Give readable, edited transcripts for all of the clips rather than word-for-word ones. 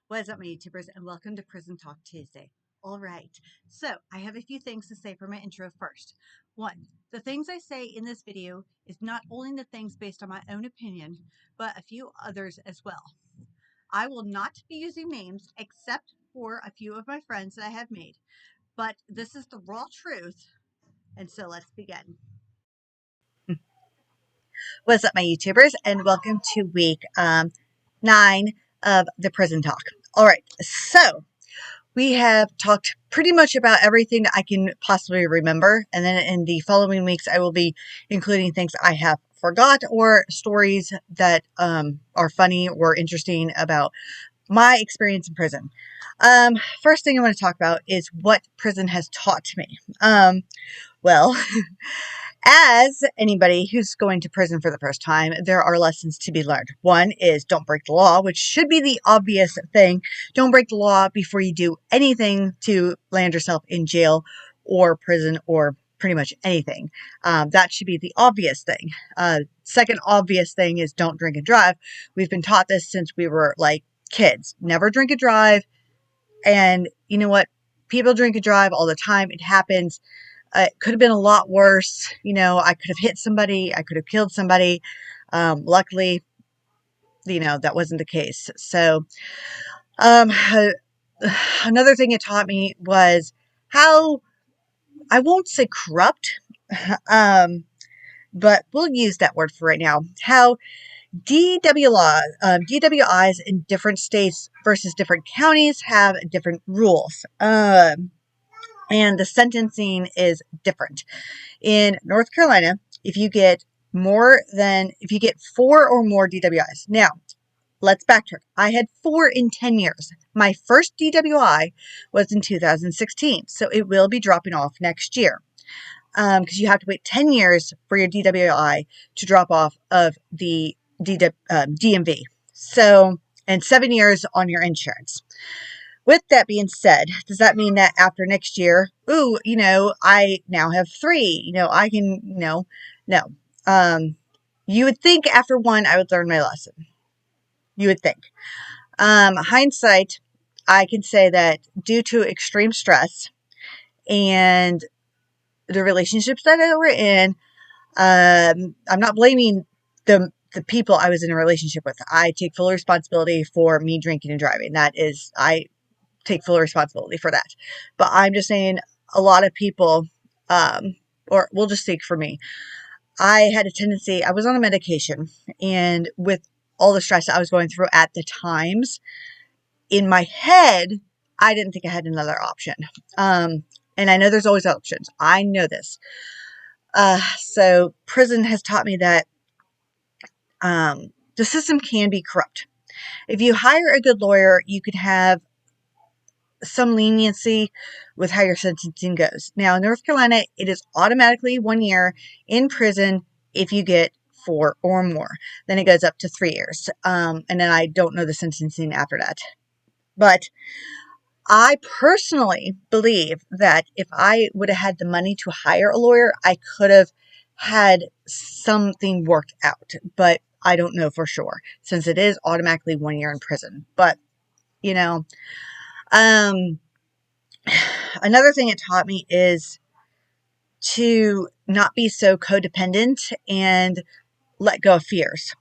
What is up, my YouTubers, and welcome to Prison Talk Tuesday. All right, so I have a few things to say for my intro first. One, the things I say in this video is not only the things based on my own opinion, but a few others as well. I will not be using names except for a few of my friends that I have made, but this is the raw truth, and so let's begin. What's up, my YouTubers, and welcome to week 9 of the Prison Talk. All right, so we have talked pretty much about everything that I can possibly remember. And then in the following weeks, I will be including things I have forgot or stories that are funny or interesting about my experience in prison. First thing I want to talk about is what prison has taught me. Well, as anybody who's going to prison for the first time, there are lessons to be learned. One is don't break the law, which should be the obvious thing. Don't break the law before you do anything to land yourself in jail or prison or pretty much anything. That should be the obvious thing. Second obvious thing is don't drink and drive. We've been taught this since we were like kids. Never drink and drive. And you know what? People drink and drive all the time. It happens. It could have been a lot worse. You know, I could have hit somebody. I could have killed somebody. Luckily, that wasn't the case. So, another thing it taught me was how, I won't say corrupt, but we'll use that word for right now, how DWIs in different states versus different counties have different rules. And the sentencing is different. In North Carolina, if you get 4 or more DWIs. Now, let's backtrack. I had 4 in 10 years. My first DWI was in 2016, so it will be dropping off next year. Because you have to wait 10 years for your DWI to drop off of the DMV. So, and 7 years on your insurance. With that being said, does that mean that after next year, I now have 3, I can, no. You would think after 1, I would learn my lesson. You would think. Hindsight, I can say that due to extreme stress and the relationships that I were in, I'm not blaming the people I was in a relationship with. I take full responsibility for me drinking and driving. I take full responsibility for that. But I'm just saying a lot of people, or we'll just speak for me. I had a tendency, I was on a medication, and with all the stress I was going through at the times, in my head, I didn't think I had another option. And I know there's always options. I know this. So prison has taught me that the system can be corrupt. If you hire a good lawyer, you could have some leniency with how your sentencing goes. Now, in North Carolina, it is automatically 1 year in prison if you get 4 or more. Then it goes up to 3 years. And then I don't know the sentencing after that. But I personally believe that if I would have had the money to hire a lawyer, I could have had something worked out. But I don't know for sure, since it is automatically 1 year in prison. But, another thing it taught me is to not be so codependent and let go of fears.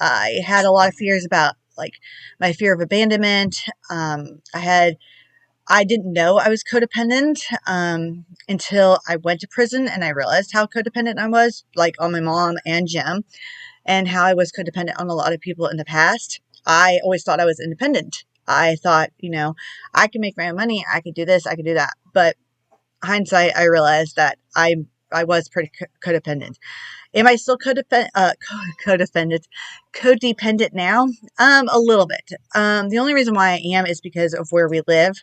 I had a lot of fears about my fear of abandonment. I didn't know I was codependent until I went to prison and I realized how codependent I was, on my mom and Jim, and how I was codependent on a lot of people in the past. I always thought I was independent. I thought, I can make my own money. I could do this. I could do that. But hindsight, I realized that I was pretty codependent. Am I still codependent now? A little bit. The only reason why I am is because of where we live,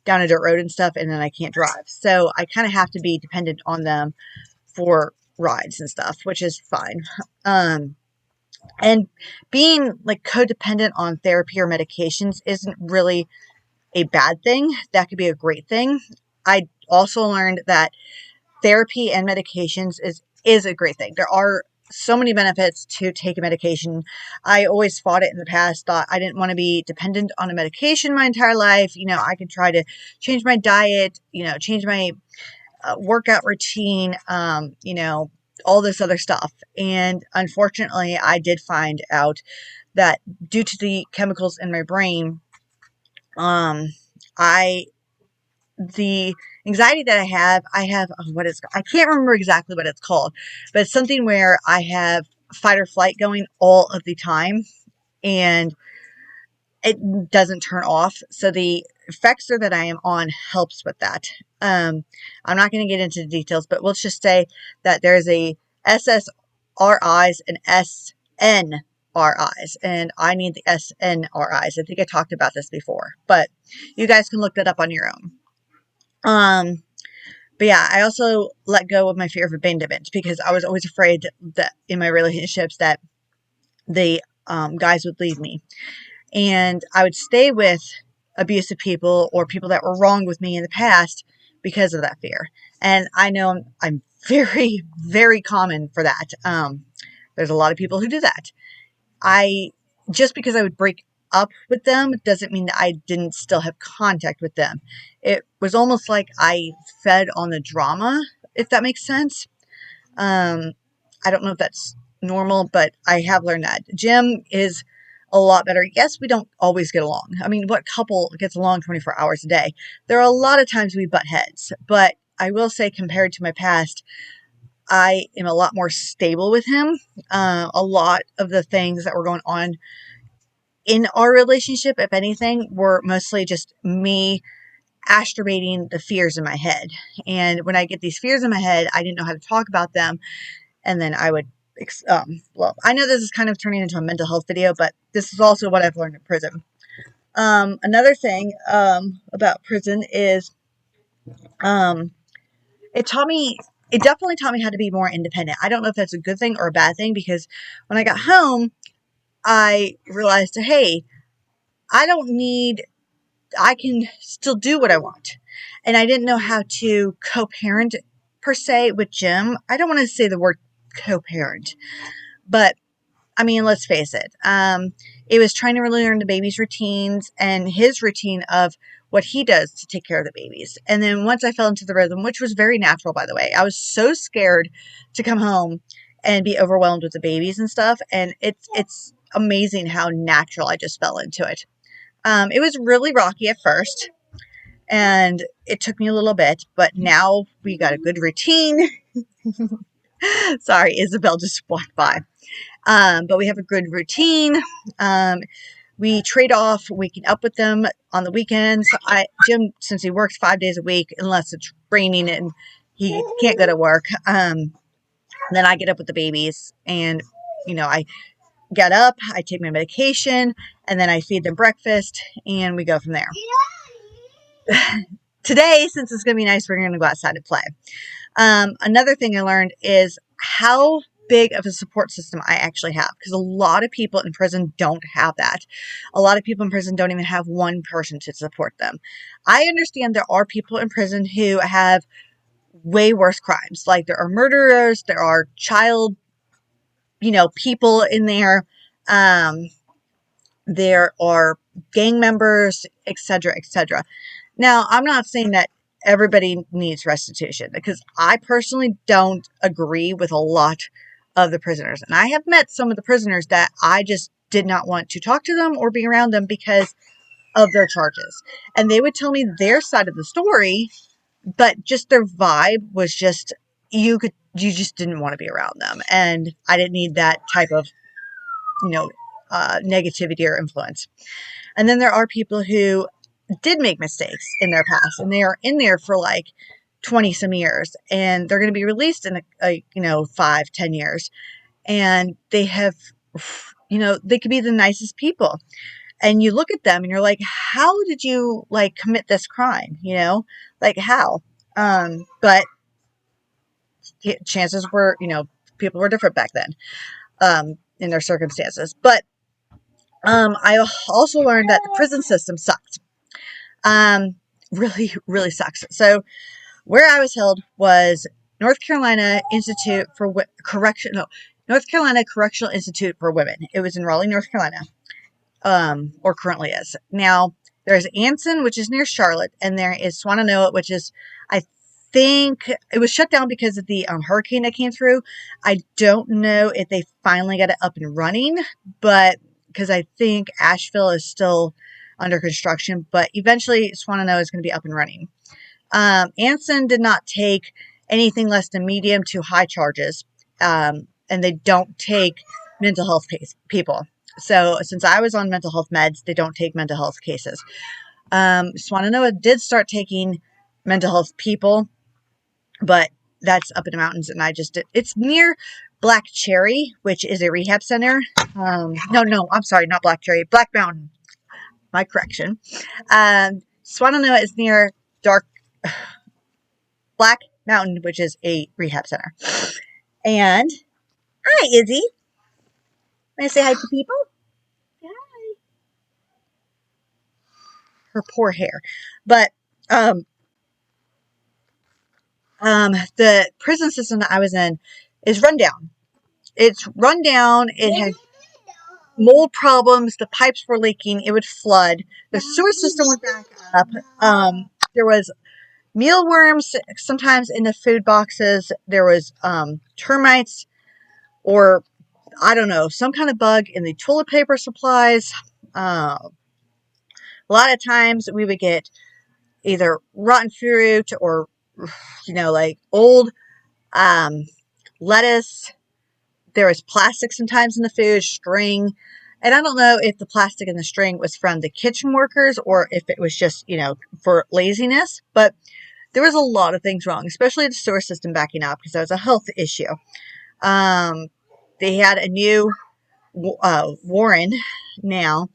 down a dirt road and stuff, and then I can't drive. So I kind of have to be dependent on them for rides and stuff, which is fine. And being codependent on therapy or medications isn't really a bad thing. That could be a great thing. I also learned that therapy and medications is a great thing. There are so many benefits to take a medication. I always fought it in the past, thought I didn't want to be dependent on a medication my entire life. I could try to change my diet, change my workout routine, all this other stuff. And unfortunately, I did find out that due to the chemicals in my brain, I the anxiety that I have, I can't remember exactly what it's called, but it's something where I have fight or flight going all of the time and it doesn't turn off. So the Effexor that I am on helps with that. I'm not going to get into the details, but let's just say that there's a SSRIs and SNRIs, and I need the SNRIs. I think I talked about this before, but you guys can look that up on your own. But yeah, I also let go of my fear of abandonment because I was always afraid that in my relationships that the guys would leave me. And I would stay with abusive people or people that were wrong with me in the past because of that fear. And I know I'm very, very common for that. There's a lot of people who do that. Just because I would break up with them doesn't mean that I didn't still have contact with them. It was almost like I fed on the drama, if that makes sense. I don't know if that's normal, but I have learned that. Jim is a lot better. Yes, we don't always get along. I mean, what couple gets along 24 hours a day? There are a lot of times we butt heads, but I will say compared to my past, I am a lot more stable with him. A lot of the things that were going on in our relationship, if anything, were mostly just me astrobating the fears in my head. And when I get these fears in my head, I didn't know how to talk about them. And then I would, I know this is kind of turning into a mental health video, but this is also what I've learned in prison. Another thing about prison is it definitely taught me how to be more independent. I don't know if that's a good thing or a bad thing because when I got home, I realized, hey, I can still do what I want. And I didn't know how to co-parent per se with Jim. I don't want to say the word co-parent, but I mean, let's face it. It was trying to really learn the baby's routines and his routine of what he does to take care of the babies. And then once I fell into the rhythm, which was very natural, by the way, I was so scared to come home and be overwhelmed with the babies and stuff. And it's amazing how natural I just fell into it. It was really rocky at first and it took me a little bit, but now we got a good routine. Sorry, Isabel just walked by. But we have a good routine. We trade off waking up with them on the weekends. Jim, since he works 5 days a week, unless it's raining and he can't go to work, then I get up with the babies and, I get up, I take my medication, and then I feed them breakfast and we go from there. Today, since it's going to be nice, we're going to go outside and play. Another thing I learned is how big of a support system I actually have, because a lot of people in prison don't have that. A lot of people in prison don't even have one person to support them. I understand there are people in prison who have way worse crimes. Like there are murderers, there are child, people in there. There are gang members, etc., etc. Now, I'm not saying that everybody needs restitution because I personally don't agree with a lot of the prisoners. And I have met some of the prisoners that I just did not want to talk to them or be around them because of their charges. And they would tell me their side of the story, but just their vibe was just, you just didn't want to be around them. And I didn't need that type of, negativity or influence. And then there are people who did make mistakes in their past and they are in there for like 20 some years and they're going to be released in 5-10 years. And they have, they could be the nicest people. And you look at them and you're like, how did you commit this crime? Like how? But chances were, people were different back then, in their circumstances. But I also learned that the prison system sucked. Really, really sucks. So where I was held was North Carolina Institute for North Carolina Correctional Institute for Women. It was in Raleigh, North Carolina, or currently is. Now, there's Anson, which is near Charlotte, and there is Swannanoa, which is, I think, it was shut down because of the hurricane that came through. I don't know if they finally got it up and running, but because I think Asheville is still under construction, but eventually Swannanoa is going to be up and running. Anson did not take anything less than medium to high charges, and they don't take mental health people. So since I was on mental health meds, they don't take mental health cases. Swannanoa did start taking mental health people, but that's up in the mountains, and I just did. It's near Black Cherry, which is a rehab center. No, I'm sorry, not Black Cherry, Black Mountain. My correction. Swannanoa is near Black Mountain, which is a rehab center. And hi, Izzy. Want to say hi to people? Hi. Her poor hair, but the prison system that I was in is run down. It's run down. It has mold problems. The pipes were leaking. It would flood. The sewer system would back up. There was mealworms sometimes in the food boxes. There was termites, or I don't know, some kind of bug in the toilet paper supplies. A lot of times we would get either rotten fruit or, like old lettuce. There was plastic sometimes in the food, string. And I don't know if the plastic and the string was from the kitchen workers or if it was just, for laziness. But there was a lot of things wrong, especially the sewer system backing up because that was a health issue. They had a new Warren now,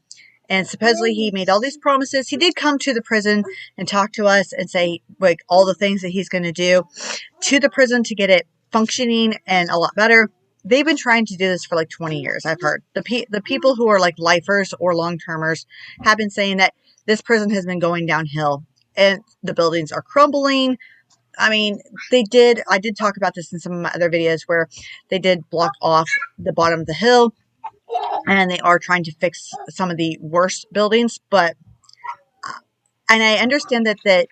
and supposedly he made all these promises. He did come to the prison and talk to us and say like all the things that he's going to do to the prison to get it functioning and a lot better. They've been trying to do this for like 20 years. I've heard the people who are like lifers or long-termers have been saying that this prison has been going downhill and the buildings are crumbling. I mean, I did talk about this in some of my other videos where they did block off the bottom of the hill and they are trying to fix some of the worst buildings, and I understand that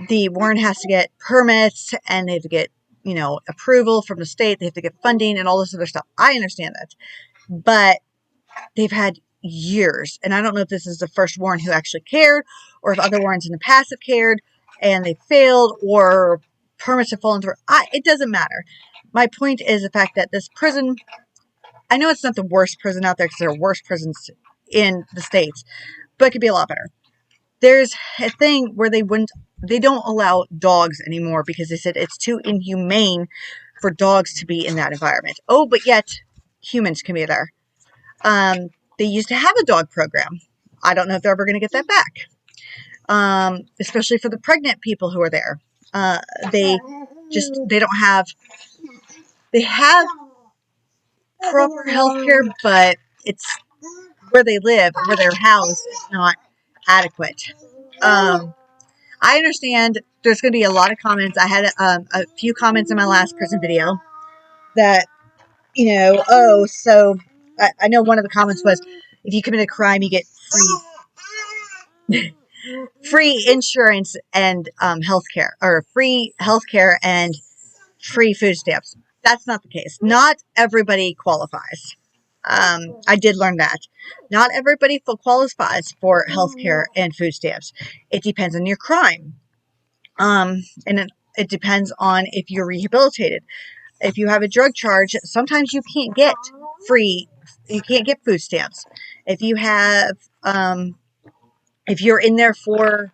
the Warren has to get permits and they have to get, approval from the state. They have to get funding and all this other stuff. I understand that, but they've had years, and I don't know if this is the first Warren who actually cared or if other Warrens in the past have cared and they failed or permits have fallen through. It doesn't matter. My point is the fact that this prison, I know it's not the worst prison out there because there are worse prisons in the States, but it could be a lot better. There's a thing where they don't allow dogs anymore because they said it's too inhumane for dogs to be in that environment. Oh, but yet humans can be there. They used to have a dog program. I don't know if they're ever going to get that back. Especially for the pregnant people who are there. They don't have, they have proper health care, but it's where they live, where they're housed, is not adequate. I understand there's going to be a lot of comments. I had a few comments in my last prison video that, so I know one of the comments was, if you commit a crime, you get free insurance and healthcare, or free healthcare and free food stamps. That's not the case. Not everybody qualifies. I did learn that. Not everybody qualifies for healthcare and food stamps. It depends on your crime. And it depends on if you're rehabilitated. If you have a drug charge, sometimes you can't get food stamps. If you have, if you're in there for,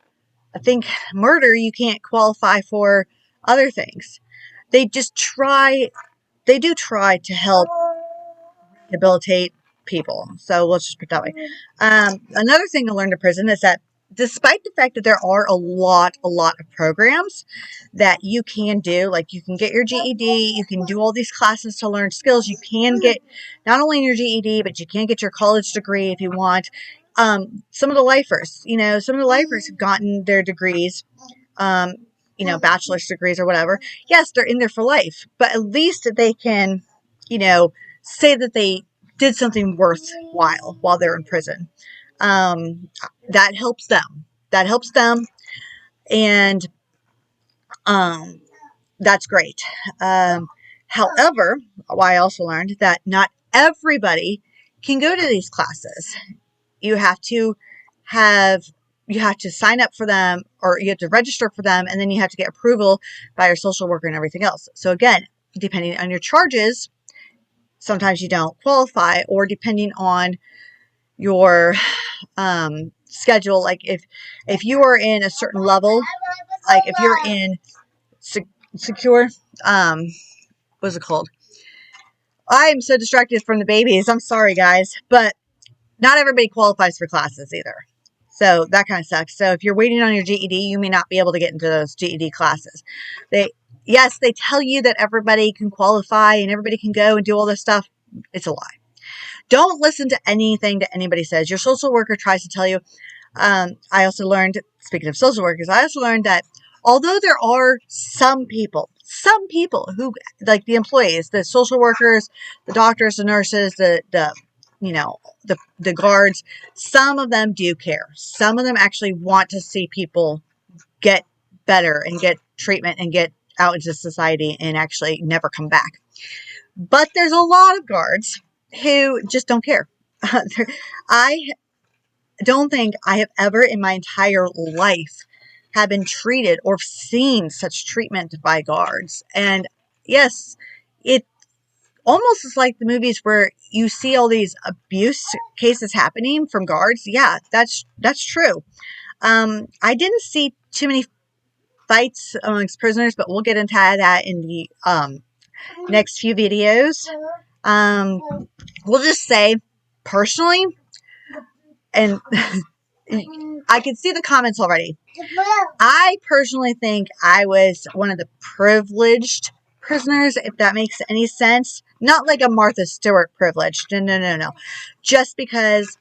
I think, murder, you can't qualify for other things. They do try to help rehabilitate people. So let's just put it that way. Another thing to learn in prison is that despite the fact that there are a lot of programs that you can do, like you can get your GED, you can do all these classes to learn skills, you can get not only your GED, but you can get your college degree if you want. Some of the lifers, have gotten their degrees, bachelor's degrees or whatever. Yes, they're in there for life, but at least they can say that they did something worthwhile while they're in prison. That helps them. That helps them. And that's great. However, I also learned that not everybody can go to these classes. You have to have you have to sign up for them, or you have to register for them, and then you have to get approval by your social worker and everything else. So again, depending on your charges, sometimes you don't qualify, or depending on your schedule. Like if you are in a certain level, like if you're in secure, what's it called? I am so distracted from the babies. I'm sorry, guys, but not everybody qualifies for classes either. So that kind of sucks. So if you're waiting on your GED, you may not be able to get into those GED classes. Yes, they tell you that everybody can qualify and everybody can go and do all this stuff. It's a lie. Don't listen to anything that anybody says. Your social worker tries to tell you. I also learned, speaking of social workers, I also learned that although there are some people who, like the employees, the social workers, the doctors, the nurses, the guards, some of them do care. Some of them actually want to see people get better and get treatment and get out into society and actually never come back. But there's a lot of guards who just don't care. I don't think I have ever in my entire life have been treated or seen such treatment by guards. And yes, it almost is like the movies where you see all these abuse cases happening from guards. Yeah, that's true. I didn't see too many fights amongst prisoners, but we'll get into that in the next few videos. We'll just say, personally, and I can see the comments already. I personally think I was one of the privileged prisoners, if that makes any sense. Not like a Martha Stewart privilege. No. Just because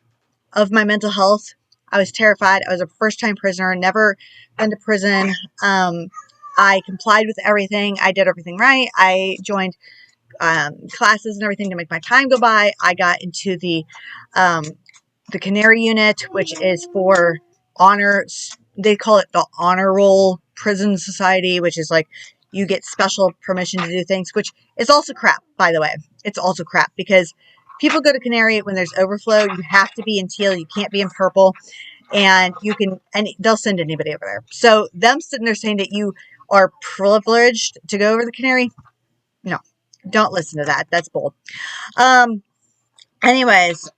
of my mental health, I was terrified. I was a first-time prisoner, never been to prison. I complied with everything. I did everything right. I joined classes and everything to make my time go by. I got into the Canary Unit, which is for honor. They call it the Honor Roll Prison Society, which is like you get special permission to do things, which is also crap, by the way. It's also crap because people go to Canary when there's overflow. You have to be in teal. You can't be in purple. And they'll send anybody over there. So them sitting there saying that you are privileged to go over the Canary, no, don't listen to that. That's bold. Anyways,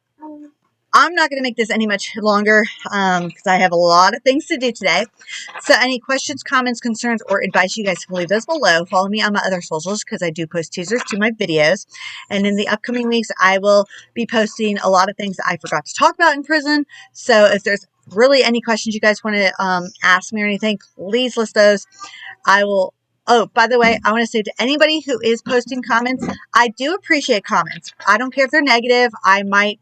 I'm not going to make this any much longer because I have a lot of things to do today. So any questions, comments, concerns, or advice, you guys can leave those below. Follow me on my other socials because I do post teasers to my videos. And in the upcoming weeks, I will be posting a lot of things that I forgot to talk about in prison. So if there's really any questions you guys want to ask me or anything, please list those. I will. Oh, by the way, I want to say to anybody who is posting comments, I do appreciate comments. I don't care if they're negative. I might,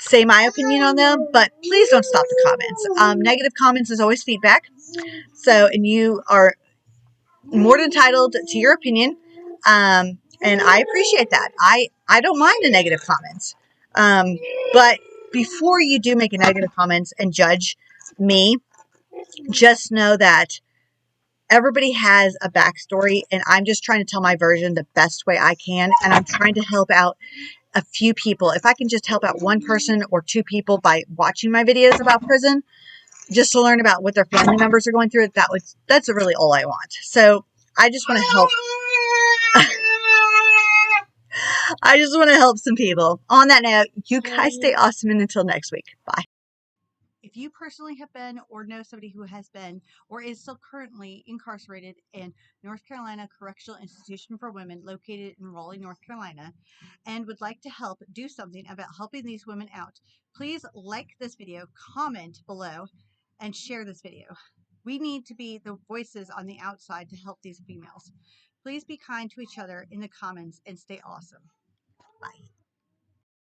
say my opinion on them, but please don't stop the comments. Negative comments is always feedback. So, and you are more than entitled to your opinion. And I appreciate that. I don't mind the negative comments. But before you do make a negative comments and judge me, just know that everybody has a backstory, and I'm just trying to tell my version the best way I can, and I'm trying to help out a few people. If I can just help out one person or two people by watching my videos about prison, just to learn about what their family members are going through, that's really all I want. So I just want to help. I just want to help some people. On that note, you guys stay awesome, and until next week, bye. If you personally have been or know somebody who has been or is still currently incarcerated in North Carolina Correctional Institution for Women located in Raleigh, North Carolina, and would like to help do something about helping these women out, please like this video, comment below, and share this video. We need to be the voices on the outside to help these females. Please be kind to each other in the comments and stay awesome. Bye.